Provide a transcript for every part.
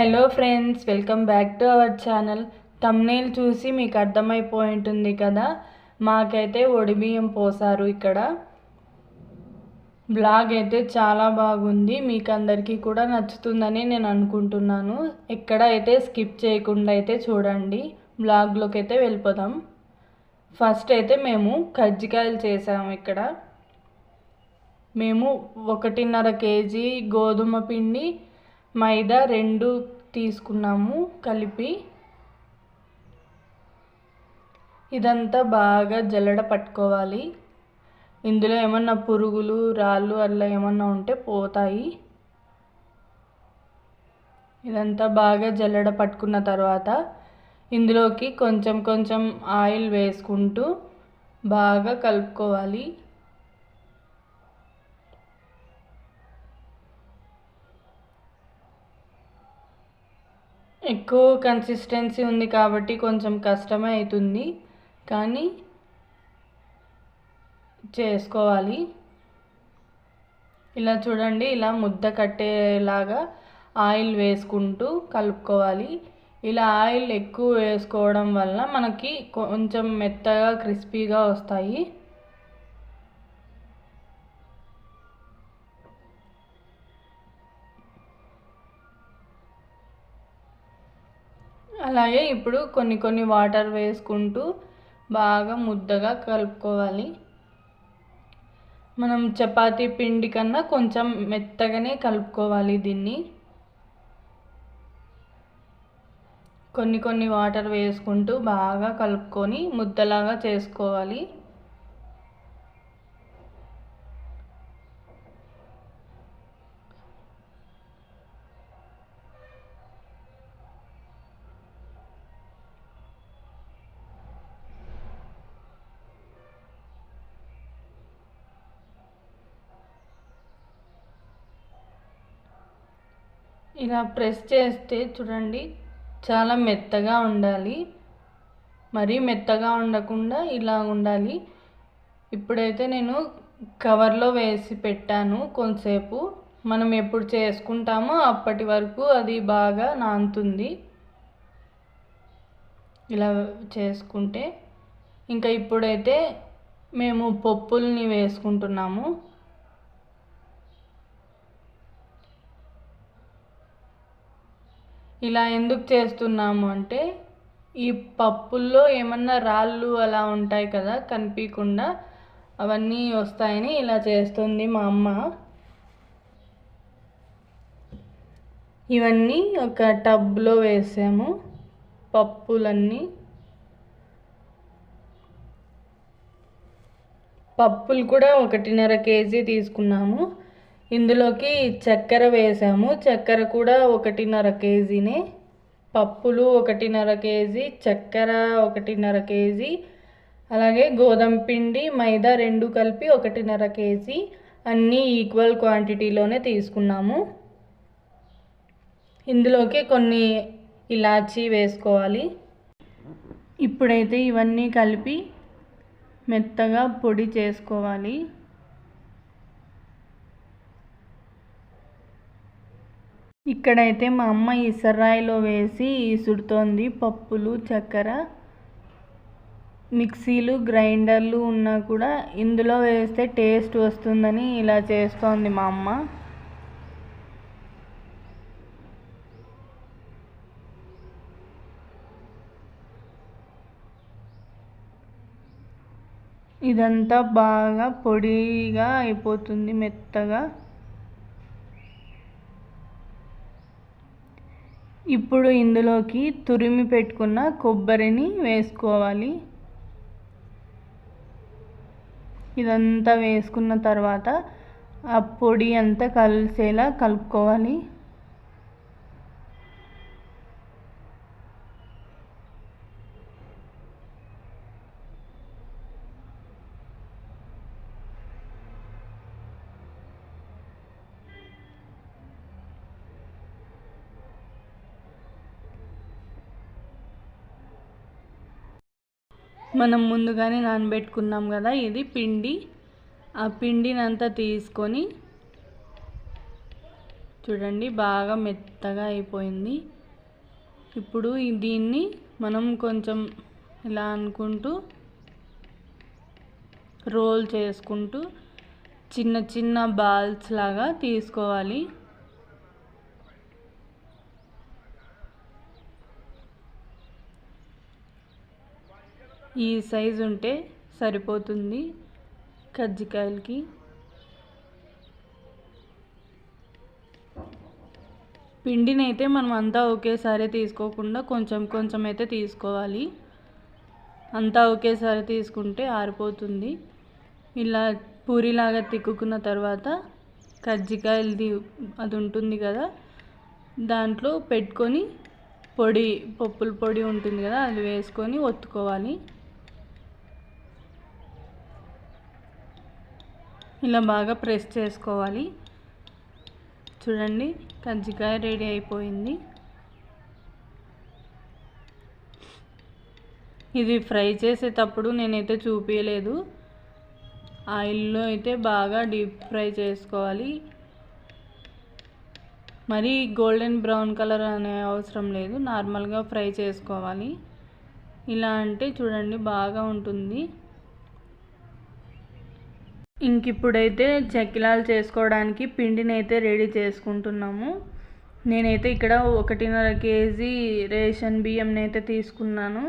Hello friends, welcome back to our channel. Thumbnail చూసి మీకు అర్థమైపోయి ఉంటుంది కదా, మాకైతే ఒడిబియ్యం పోసారు. ఇక్కడ బ్లాగ్ అయితే చాలా బాగుంది, మీకు అందరికీ కూడా నచ్చుతుందని నేను అనుకుంటున్నాను. ఎక్కడ అయితే స్కిప్ చేయకుండా అయితే చూడండి. బ్లాగ్లోకి అయితే వెళ్ళిపోదాం. ఫస్ట్ అయితే మేము కజ్జికాయలు చేసాము. ఇక్కడ మేము 1.5 కేజీ గోధుమ పిండి, మైదా 2 తీసుకున్నాము కలిపి. ఇదంతా బాగా జల్లెడ పట్టుకోవాలి. ఇందులో ఏమన్నా పురుగులు, రాళ్ళు అలా ఏమన్నా ఉంటే పోతాయి. ఇదంతా బాగా జల్లెడ పట్టుకున్న తర్వాత ఇందులోకి కొంచెం కొంచెం ఆయిల్ వేసుకుంటూ బాగా కలుపుకోవాలి. ఎక్కువ కన్సిస్టెన్సీ ఉంది కాబట్టి కొంచెం కష్టమే అవుతుంది, కానీ చేసుకోవాలి. ఇలా చూడండి, ఇలా ముద్ద కట్టేలాగా ఆయిల్ వేసుకుంటూ కలుపుకోవాలి. ఇలా ఆయిల్ ఎక్కువ వేసుకోవడం వల్ల మనకి కొంచెం మెత్తగా క్రిస్పీగా వస్తాయి. అలాగే ఇప్పుడు కొన్ని వాటర్ వేసుకుంటూ బాగా ముద్దగా కలుపుకోవాలి. మనం చపాతీ పిండి కన్నా కొంచెం మెత్తగానే కలుపుకోవాలి దీన్ని. కొన్ని వాటర్ వేసుకుంటూ బాగా కలుపుకొని ముద్దలాగా చేసుకోవాలి. ఇలా ప్రెస్ చేస్తే చూడండి, చాలా మెత్తగా ఉండాలి. మరీ మెత్తగా ఉండకుండా ఇలా ఉండాలి. ఇప్పుడైతే నేను కవర్లో వేసి పెట్టాను కొంతసేపు. మనం ఎప్పుడు చేసుకుంటామో అప్పటి వరకు అది బాగా నానుతుంది ఇలా చేసుకుంటే. ఇంకా ఇప్పుడైతే మేము పప్పుల్ని వేసుకుంటున్నాము. ఇలా ఎందుకు చేస్తున్నాము అంటే, ఈ పప్పుల్లో ఏమన్నా రాళ్ళు అలా ఉంటాయి కదా, కనిపించకుండా అవన్నీ వస్తాయని ఇలా చేస్తుంది మా అమ్మ. ఇవన్నీ ఒక టబ్లో వేసాము పప్పులన్నీ. పప్పులు కూడా 1.5 కేజీ తీసుకున్నాము. ఇందులోకి చక్కెర వేసాము. చక్కెర కూడా 1.5 కేజీనే. పప్పులు 1.5 కేజీ, చక్కెర 1.5 కేజీ, అలాగే గోధుమ పిండి, మైదా 2 కలిపి 1.5 కేజీ. అన్నీ ఈక్వల్ క్వాంటిటీలోనే తీసుకున్నాము. ఇందులోకి కొన్ని ఇలాచీ వేసుకోవాలి. ఇప్పుడైతే ఇవన్నీ కలిపి మెత్తగా పొడి చేసుకోవాలి. ఇక్కడైతే మా అమ్మ ఇసరాయిలో వేసి ఇసురుతోంది పప్పులు, చక్కెర. మిక్సీలు, గ్రైండర్లు ఉన్నా కూడా ఇందులో వేస్తే టేస్ట్ వస్తుందని ఇలా చేస్తోంది మా అమ్మ. ఇదంతా బాగా పొడిగా అయిపోతుంది, మెత్తగా. ఇప్పుడు ఇందులోకి తురిమి పెట్టుకున్న కొబ్బరిని వేసుకోవాలి. ఇదంతా వేసుకున్న తర్వాత ఆ పొడి అంతా కలిసేలా కలుపుకోవాలి. మనం ముందుగానే నానబెట్టుకున్నాం కదా, ఇది పిండి. ఆ పిండిని అంతా తీసుకొని చూడండి బాగా మెత్తగా అయిపోయింది. ఇప్పుడు దీన్ని మనం కొంచెం ఇలా అనుకుంటూ రోల్ చేసుకుంటూ చిన్న చిన్న బాల్స్ లాగా తీసుకోవాలి. ఈ సైజు ఉంటే సరిపోతుంది కజ్జికాయలకి. పిండిని అయితే మనం అంతా ఒకేసారి తీసుకోకుండా కొంచెం కొంచెం అయితే తీసుకోవాలి. అంతా ఒకేసారి తీసుకుంటే ఆరిపోతుంది. ఇలా పూరిలాగా తిక్కుకున్న తర్వాత కజ్జికాయలది అది ఉంటుంది కదా, దాంట్లో పెట్టుకొని పప్పుల పొడి ఉంటుంది కదా, అది వేసుకొని ఒత్తుకోవాలి. ఇలా బాగా ప్రెస్ చేసుకోవాలి. చూడండి కజ్జికాయ రెడీ అయిపోయింది. ఇది ఫ్రై చేసేటప్పుడు నేనైతే చూపించలేదు. ఆయిల్లో అయితే బాగా డీప్ ఫ్రై చేసుకోవాలి. మరి గోల్డెన్ బ్రౌన్ కలర్ అనే అవసరం లేదు, నార్మల్గా ఫ్రై చేసుకోవాలి. ఇలా అంటే చూడండి బాగా ఉంటుంది. ఇప్పుడైతే చెక్కిలాలు చేసుకోవడానికి పిండిని అయితే రెడీ చేసుకుంటున్నాము. నేనైతే ఇక్కడ 1.5 కేజీ రేషన్ బియ్యంని అయితే తీసుకున్నాను.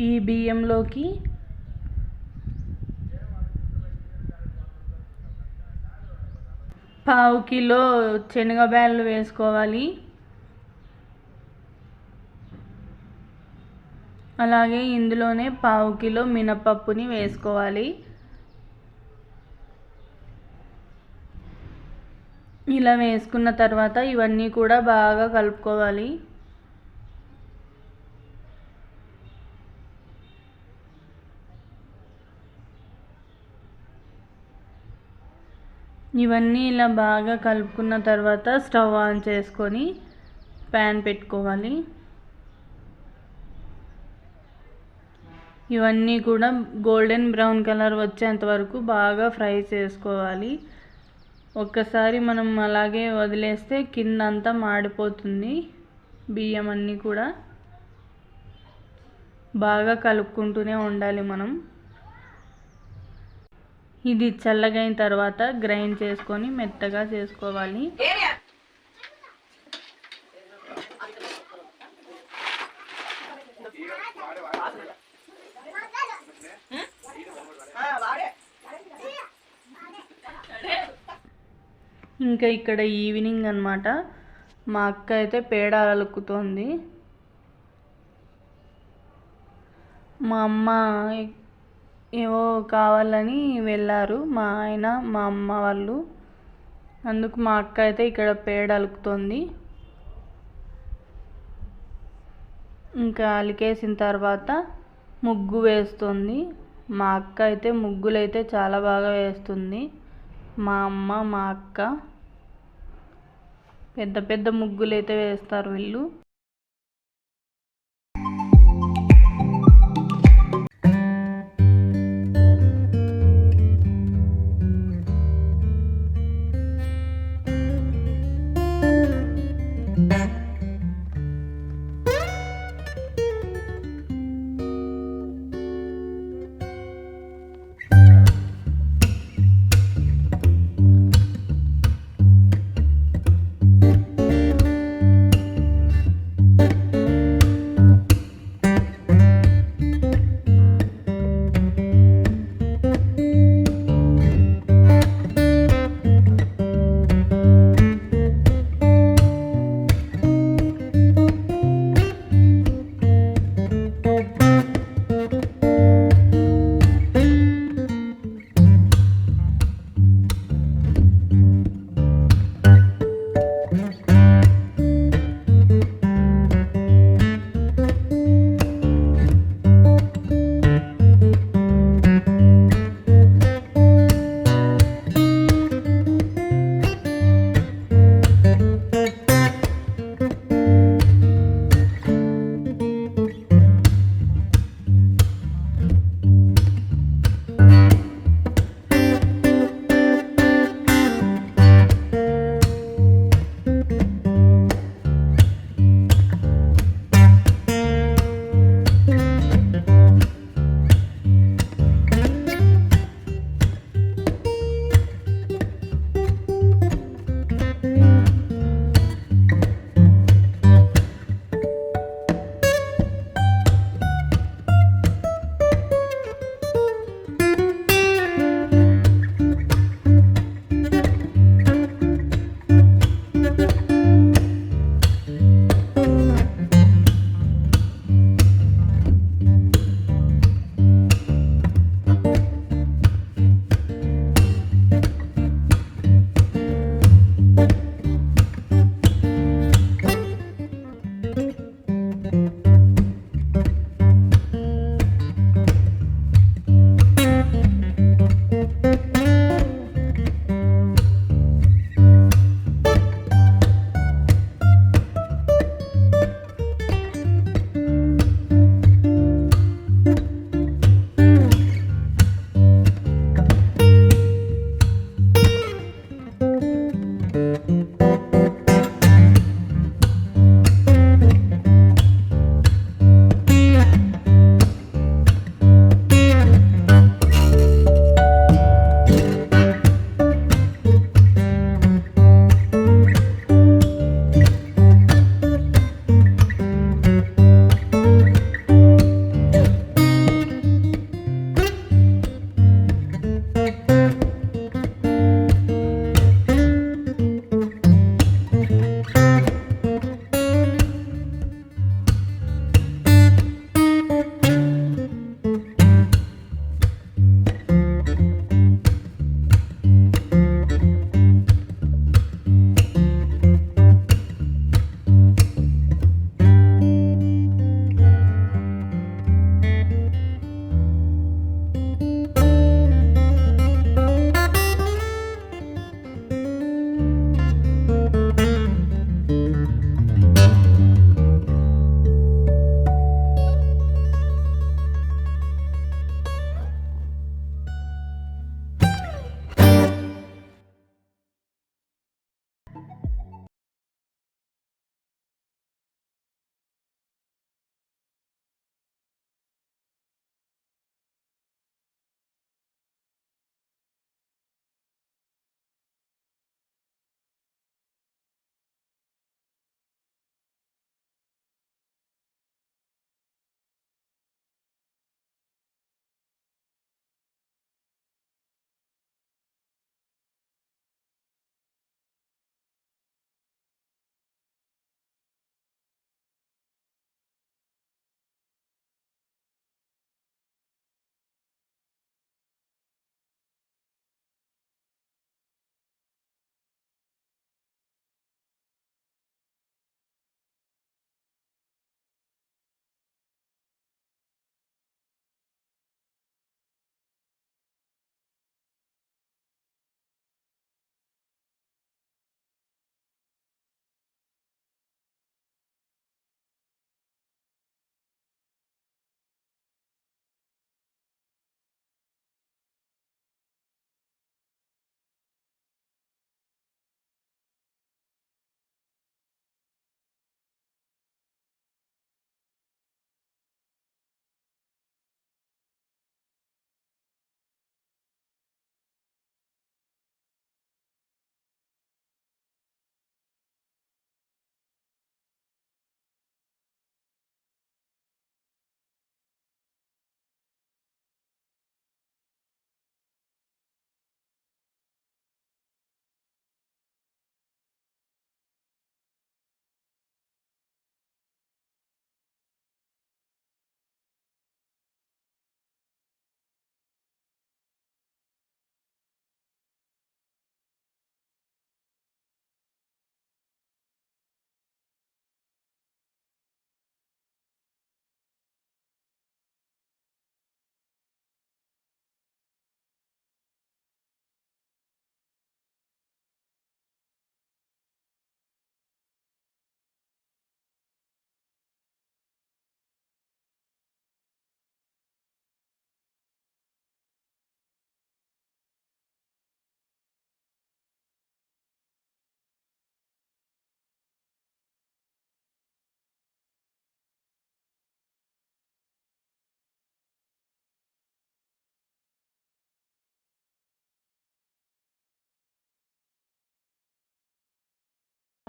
ఈ బియ్యంలోకి పావు కిలో శనగబ్యాళ్ళు వేసుకోవాలి. అలాగే ఇందులోనే పావు కిలో మినపప్పుని వేసుకోవాలి. ఇలా వేసుకున్న తర్వాత ఇవన్నీ కూడా బాగా కలుపుకోవాలి. ఇవన్నీ ఇలా బాగా కలుపుకున్న తర్వాత స్టవ్ ఆన్ చేసుకొని ప్యాన్ పెట్టుకోవాలి. ఇవన్నీ కూడా గోల్డెన్ బ్రౌన్ కలర్ వచ్చేంత వరకు బాగా ఫ్రై చేసుకోవాలి. ఒక్కసారి మనం అలాగే వదిలేస్తే కింద అంతా మాడిపోతుంది. బియ్యం అన్నీ కూడా బాగా కలుపుకుంటూనే ఉండాలి మనం. ఇది చల్లగైన తర్వాత గ్రైండ్ చేసుకొని మెత్తగా చేసుకోవాలి. ఇంకా ఇక్కడ ఈవినింగ్ అన్నమాట. మా అక్క అయితే పేడ అలుకుతోంది. మా అమ్మ ఏవో కావాలని వెళ్ళారు, మా ఆయన మా అమ్మ వాళ్ళు. అందుకు మా అక్క అయితే ఇక్కడ పేడ అలుకుతోంది. ఇంకా అలికేసిన తర్వాత ముగ్గు వేస్తుంది. మా అక్క అయితే ముగ్గులు అయితే చాలా బాగా వేస్తుంది. మా అమ్మ మా అక్క పెద్ద పెద్ద ముగ్గులు అయితే వేస్తారు వీళ్ళు.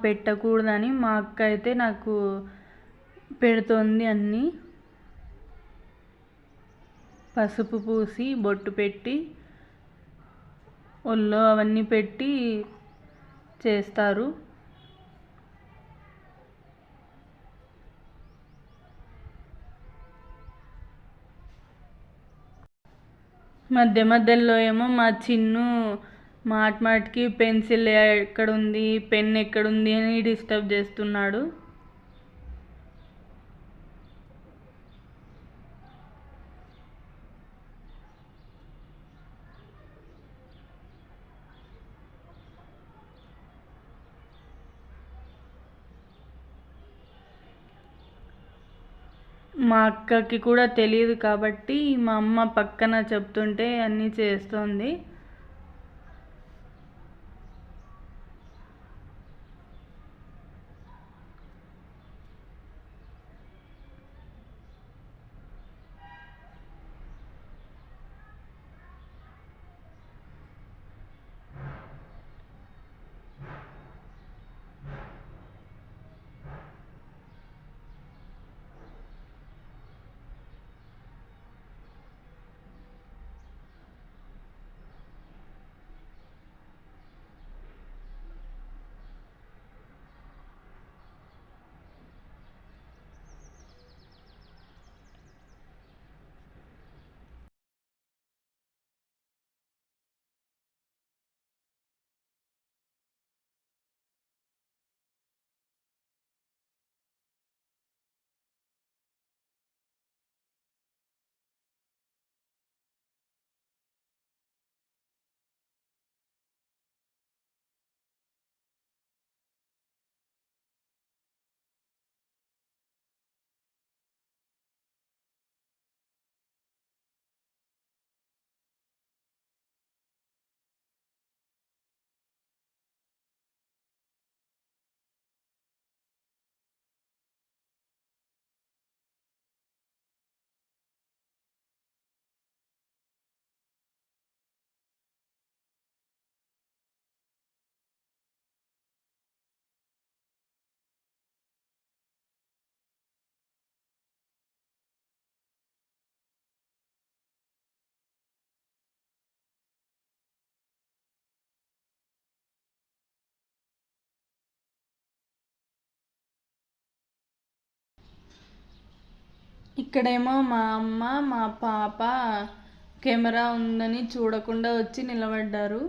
పెట్టకూడదని మా అక్క అయితే నాకు పెడుతోంది. అన్నీ పసుపు పూసి బొట్టు పెట్టి ఒళ్ళో అవన్నీ పెట్టి చేస్తారు. మధ్య మధ్యలో ఏమో మా చిన్ను మాటికి పెన్సిల్ ఎక్కడుంది, పెన్ ఎక్కడుంది అని డిస్టర్బ్ చేస్తున్నాడు. మా అక్కకి కూడా తెలియదు కాబట్టి మా అమ్మ పక్కన చెప్తుంటే అన్నీ చేస్తుంది. ఇక్కడేమో మా అమ్మ మా పాప కెమెరా ఉందని చూడకుండా వచ్చి నిలబడ్డారు.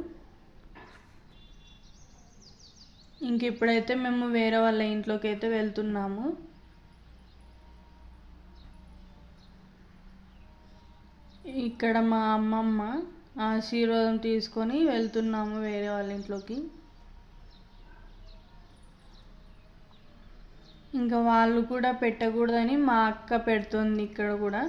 ఇంక ఇప్పుడైతే మేము వేరే వాళ్ళ ఇంట్లోకి అయితే వెళ్తున్నాము. ఇక్కడ మా అమ్మమ్మ ఆశీర్వాదం తీసుకొని వెళ్తున్నాము వేరే వాళ్ళ ఇంట్లోకి. ఇంకా వాళ్ళు కూడా పెట్టకూడదని మా అక్క పెడుతుంది ఇక్కడ కూడా.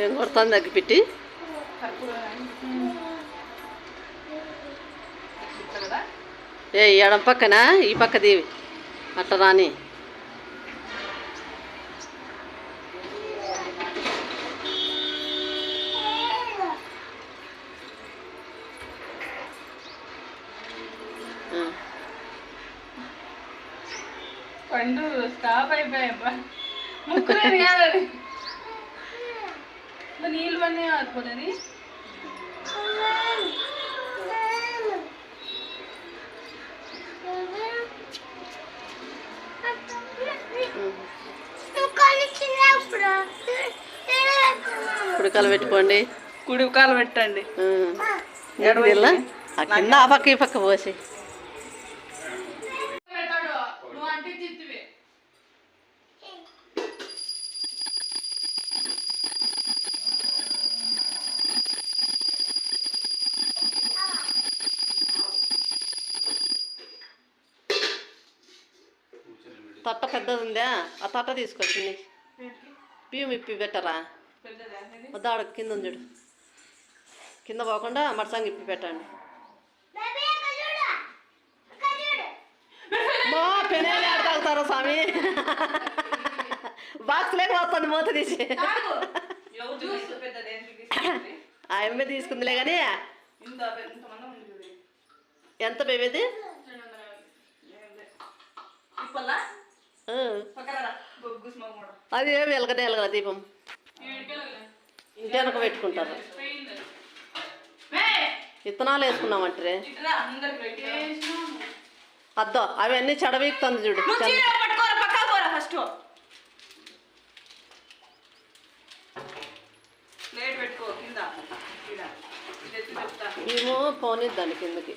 ఏం కొడతాను తగ్గిపెట్టి ఏ ఎడం పక్కన ఈ పక్కది అట్ట రాని పండు స్టాప్ అయిపోయా ముక్కులేదు కాదని నీళ్ళు పని ఆడుకోలేదు కుడికాలు పెట్టుకోండి కుడికాలు పెట్టండి కింద ఆ పక్క ఈ పక్క పోసి తట్ట పెద్దది ఉందా ఆ తట్ట తీసుకొచ్చింది బియ్యం ఇప్పి పెట్టరా వద్దాడ కింద ఉంది చూడు కింద పోకుండా మరసంగి ఇప్పి పెట్టండి మా పెనేలు ఆడ తాగుతారా స్వామి బాక్స్ లేక వస్తుంది మూత తీసి ఆ ఎమ్మె తీసుకుందిలే కానీ ఎంత బేబేది అది ఏమి వెలగనే వెలగల దీపం ఇంటి వెనక పెట్టుకుంటారు విత్తనాలు వేసుకున్నామంటే అద్దో అవన్నీ చెడవీక్తుంది చూడు మేము పోనిద్దాన్ని కిందకి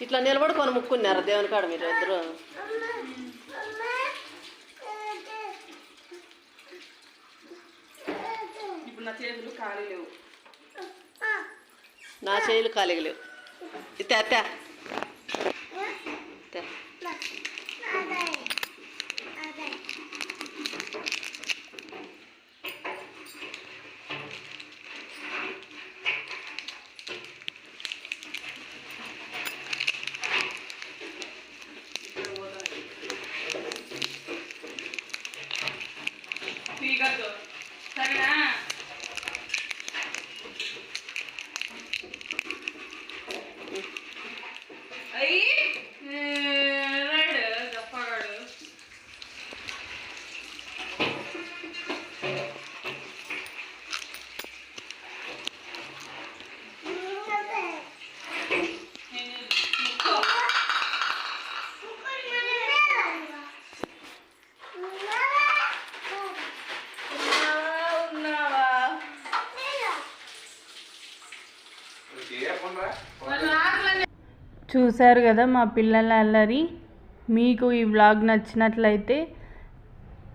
ఇట్లా నిలబడుకొని ముక్కున్నారు దేవుని కాడ మీరు ఇద్దరు నా చేతులు ఖాళీ లేవు నా చేతులు ఖాళీగా లేవు ఇతే అత్తే సరేనా చూశారు కదా మా పిల్లల అల్లరి. మీకు ఈ వ్లాగ్ నచ్చినట్లయితే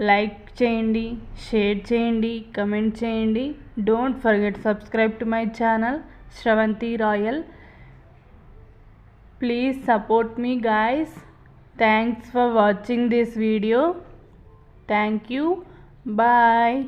లైక్ చేయండి, షేర్ చేయండి, కమెంట్ చేయండి. Don't forget subscribe to my channel Sravanthi royal. Please support me guys. Thanks for watching this video. Thank you. Bye.